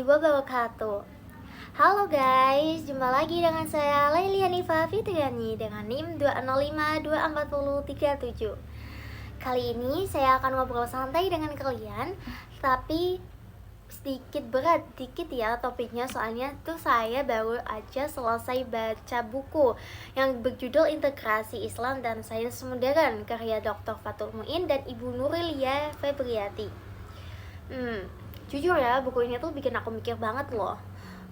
wabarakatuh. Halo guys, jumpa lagi dengan saya Laili Hanifa Fitriani dengan NIM 2052437. Kali ini saya akan ngobrol santai dengan kalian, tapi sedikit berat dikit ya topiknya, soalnya tuh saya baru aja selesai baca buku yang berjudul Integrasi Islam dan Sains Modern karya Dr. Fathul Muin dan Ibu Nurilia Febriati. Jujur ya, buku ini tuh bikin aku mikir banget loh.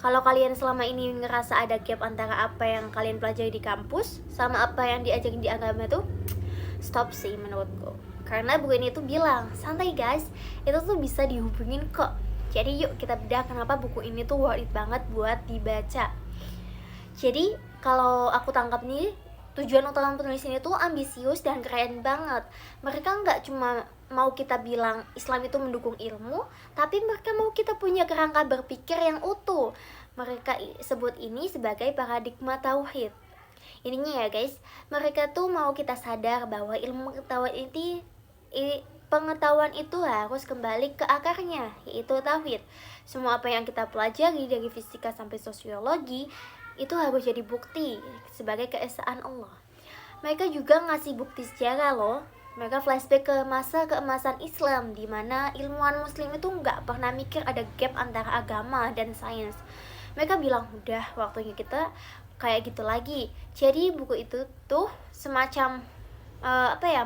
Kalau kalian selama ini ngerasa ada gap antara apa yang kalian pelajari di kampus sama apa yang diajarin di agama tuh, stop sih menurutku. Karena buku ini tuh bilang, santai guys, itu tuh bisa dihubungin kok. Jadi yuk kita bedah kenapa buku ini tuh worth it banget buat dibaca. Jadi kalau aku tangkap nih, tujuan utama penulis ini tuh ambisius dan keren banget. Mereka nggak cuma mau kita bilang Islam itu mendukung ilmu, tapi mereka mau kita punya kerangka berpikir yang utuh. Mereka sebut ini sebagai paradigma tauhid. Ininya ya guys, mereka tuh mau kita sadar bahwa ilmu pengetahuan itu harus kembali ke akarnya, yaitu tauhid. Semua apa yang kita pelajari dari fisika sampai sosiologi itu harus jadi bukti sebagai keesaan Allah. Mereka juga ngasih bukti sejarah loh. Mereka flashback ke masa keemasan Islam, di mana ilmuwan muslim itu nggak pernah mikir ada gap antara agama dan sains. Mereka bilang udah waktunya kita kayak gitu lagi. Jadi buku itu tuh semacam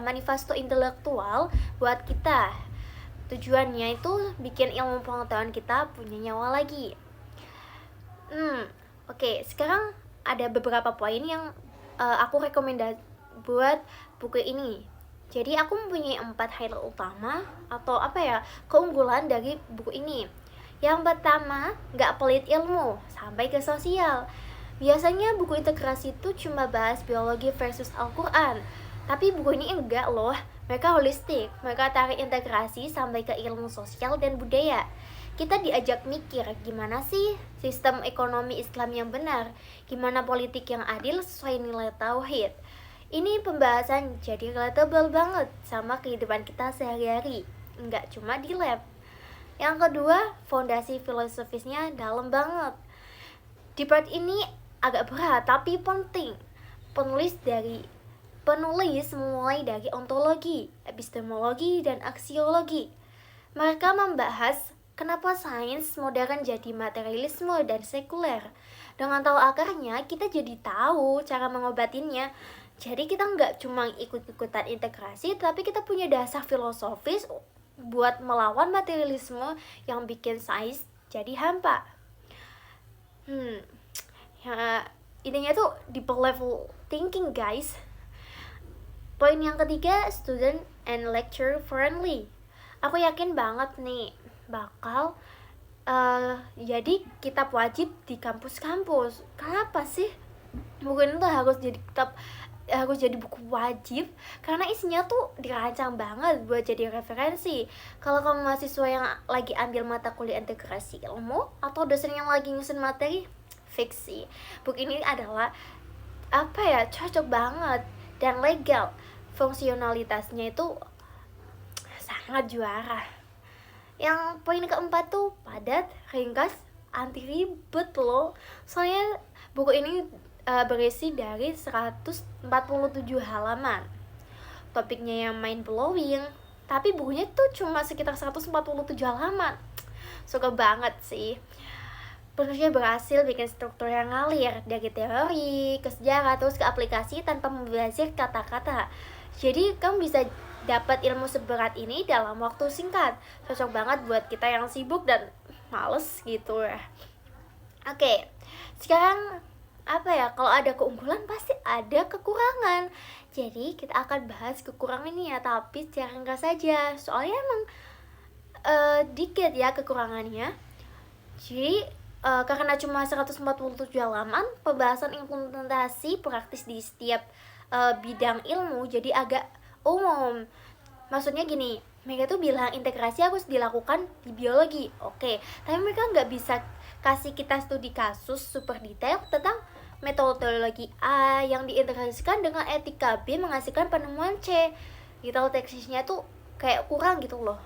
manifesto intelektual buat kita. Tujuannya itu bikin ilmu pengetahuan kita punya nyawa lagi. Oke, sekarang ada beberapa poin yang aku rekomendasi buat buku ini. Jadi aku mempunyai 4 highlight utama atau keunggulan dari buku ini. Yang pertama, gak pelit ilmu sampai ke sosial. Biasanya buku integrasi itu cuma bahas biologi versus Al-Quran, tapi buku ini enggak loh. Mereka holistik, mereka tarik integrasi sampai ke ilmu sosial dan budaya. Kita diajak mikir gimana sih sistem ekonomi Islam yang benar, gimana politik yang adil sesuai nilai tauhid. Ini pembahasan jadi relatable banget sama kehidupan kita sehari-hari, nggak cuma di lab. Yang kedua, fondasi filosofisnya dalam banget. Di part ini agak berat tapi penting. Penulis mulai dari ontologi, epistemologi, dan aksiologi. Mereka membahas kenapa sains modern jadi materialisme dan sekuler. Dengan tahu akarnya, kita jadi tahu cara mengobatinnya. Jadi kita nggak cuma ikut-ikutan integrasi, tapi kita punya dasar filosofis buat melawan materialisme yang bikin sains jadi hampa. Intinya tuh deep level thinking guys. Poin yang ketiga, student and lecturer friendly. Aku yakin banget nih bakal jadi kitab wajib di kampus-kampus. Kenapa sih buku ini tuh harus jadi buku wajib? Karena isinya tuh dirancang banget buat jadi referensi. Kalau kamu mahasiswa yang lagi ambil mata kuliah integrasi ilmu atau dosen yang lagi nyusun materi, fix sih buku ini adalah cocok banget dan legal. Fungsionalitasnya itu sangat juara. Yang poin keempat tuh padat, ringkas, anti ribet loh. Soalnya buku ini berisi dari 147 halaman. Topiknya yang mind blowing, tapi bukunya tuh cuma sekitar 147 halaman. Suka banget sih. Penulisnya berhasil bikin struktur yang ngalir dari teori ke sejarah terus ke aplikasi tanpa membazir kata-kata. Jadi kamu bisa dapat ilmu seberat ini dalam waktu singkat. Cocok banget buat kita yang sibuk dan males gitu ya. Oke, sekarang kalau ada keunggulan pasti ada kekurangan. Jadi kita akan bahas kekurangan ini ya, tapi secara ringkas saja. Soalnya emang dikit ya kekurangannya. Jadi karena cuma 147 halaman, pembahasan implementasi praktis di setiap bidang ilmu jadi agak umum. Maksudnya gini, mereka tuh bilang integrasi harus dilakukan di biologi, oke, tapi mereka nggak bisa kasih kita studi kasus super detail tentang metodologi A yang diintegrasikan dengan etika B menghasilkan penemuan C. Detail teknisnya tuh kayak kurang gitu loh.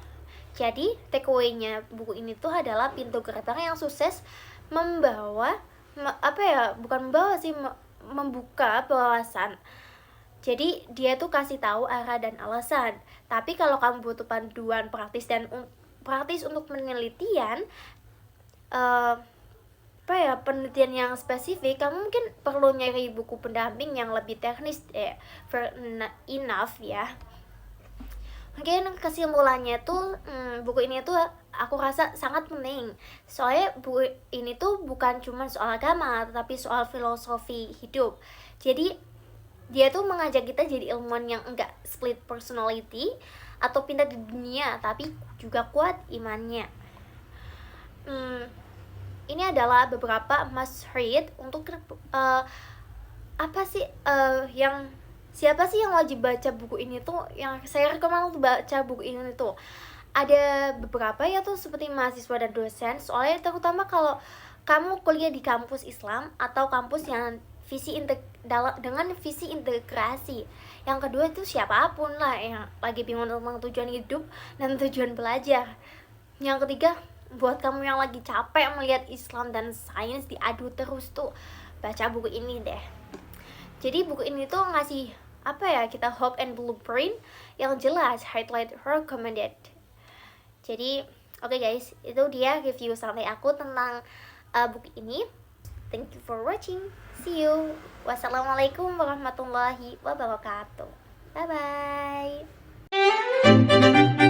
Jadi takeaway-nya buku ini tuh adalah pintu gerbang yang sukses membawa bukan membawa sih, membuka wawasan. Jadi dia tuh kasih tahu arah dan alasan. Tapi kalau kamu butuh panduan praktis untuk penelitian, penelitian yang spesifik, kamu mungkin perlu nyari buku pendamping yang lebih teknis enough ya. Mungkin kesimpulannya tuh buku ini tuh aku rasa sangat penting. Soalnya buku ini tuh bukan cuma soal agama, tetapi soal filosofi hidup. Jadi dia tuh mengajak kita jadi ilmuwan yang enggak split personality atau pintar di dunia, tapi juga kuat imannya. Ini adalah beberapa must read untuk siapa sih yang wajib baca buku ini tuh, yang saya rekomend untuk baca buku ini tuh. Ada beberapa ya tuh, seperti mahasiswa dan dosen, soalnya terutama kalau kamu kuliah di kampus Islam atau kampus yang dengan visi integrasi. Yang kedua itu siapapun lah yang lagi bingung tentang tujuan hidup dan tujuan belajar. Yang ketiga, buat kamu yang lagi capek melihat Islam dan sains diadu terus tuh, baca buku ini deh. Jadi buku ini tuh ngasih kita hope and blueprint yang jelas, highlight recommended. Jadi oke guys, itu dia review santai aku tentang buku ini. Thank you for watching. See you. Wassalamualaikum warahmatullahi wabarakatuh. Bye bye.